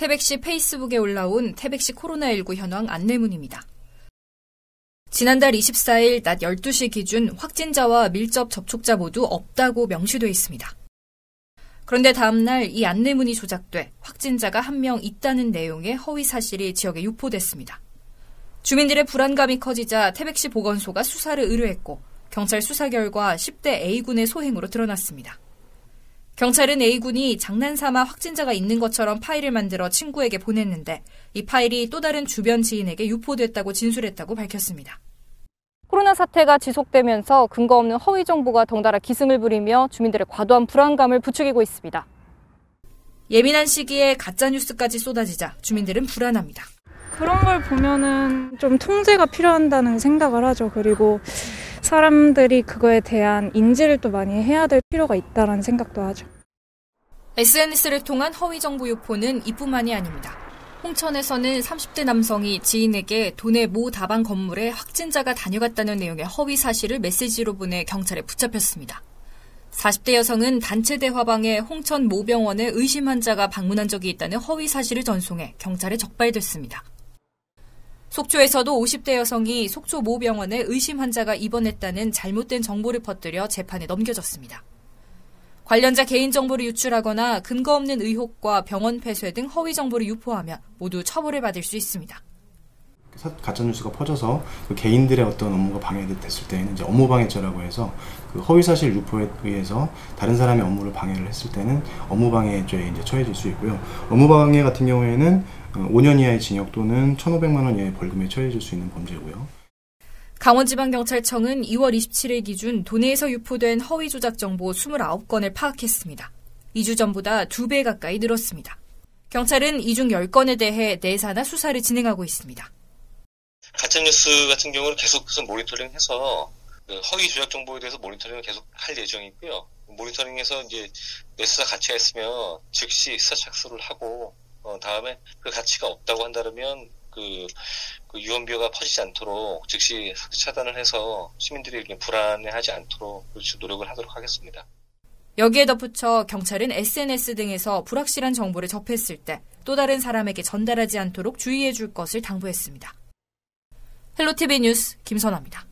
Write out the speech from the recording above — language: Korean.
태백시 페이스북에 올라온 태백시 코로나19 현황 안내문입니다. 지난달 24일 낮 12시 기준 확진자와 밀접 접촉자 모두 없다고 명시돼 있습니다. 그런데 다음날 이 안내문이 조작돼 확진자가 1명 있다는 내용의 허위 사실이 지역에 유포됐습니다. 주민들의 불안감이 커지자 태백시 보건소가 수사를 의뢰했고 경찰 수사 결과 10대 A군의 소행으로 드러났습니다. 경찰은 A군이 장난삼아 확진자가 있는 것처럼 파일을 만들어 친구에게 보냈는데 이 파일이 또 다른 주변 지인에게 유포됐다고 진술했다고 밝혔습니다. 코로나 사태가 지속되면서 근거 없는 허위 정보가 덩달아 기승을 부리며 주민들의 과도한 불안감을 부추기고 있습니다. 예민한 시기에 가짜뉴스까지 쏟아지자 주민들은 불안합니다. 그런 걸 보면은 좀 통제가 필요한다는 생각을 하죠. 그리고 사람들이 그거에 대한 인지를 또 많이 해야 될 필요가 있다는 생각도 하죠. SNS를 통한 허위 정보 유포는 이뿐만이 아닙니다. 홍천에서는 30대 남성이 지인에게 도내 모 다방 건물에 확진자가 다녀갔다는 내용의 허위 사실을 메시지로 보내 경찰에 붙잡혔습니다. 40대 여성은 단체 대화방에 홍천 모병원에 의심 환자가 방문한 적이 있다는 허위 사실을 전송해 경찰에 적발됐습니다. 속초에서도 50대 여성이 속초 모병원에 의심 환자가 입원했다는 잘못된 정보를 퍼뜨려 재판에 넘겨졌습니다. 관련자 개인정보를 유출하거나 근거 없는 의혹과 병원 폐쇄 등 허위 정보를 유포하면 모두 처벌을 받을 수 있습니다. 가짜뉴스가 퍼져서 그 개인들의 어떤 업무가 방해됐을 때에는 이제 업무방해죄라고 해서 그 허위사실 유포에 의해서 다른 사람의 업무를 방해를 했을 때는 업무방해죄에 이제 처해질 수 있고요. 업무방해 같은 경우에는 5년 이하의 징역 또는 1,500만 원 이하의 벌금에 처해질 수 있는 범죄고요. 강원지방경찰청은 2월 27일 기준 도내에서 유포된 허위 조작 정보 29건을 파악했습니다. 2주 전보다 2배 가까이 늘었습니다. 경찰은 이 중 10건에 대해 내사나 수사를 진행하고 있습니다. 가짜뉴스 같은 경우는 계속해서 모니터링해서 허위 조작 정보에 대해서 모니터링을 계속 할 예정이고요. 모니터링해서 이제 내수사 가치가 있으면 즉시 수사 착수를 하고 다음에 그 가치가 없다고 한다면 그 유언비어가 퍼지지 않도록 즉시 차단을 해서 시민들이 불안해하지 않도록 노력을 하도록 하겠습니다. 여기에 덧붙여 경찰은 SNS 등에서 불확실한 정보를 접했을 때 또 다른 사람에게 전달하지 않도록 주의해 줄 것을 당부했습니다. 헬로티비 뉴스 김선아입니다.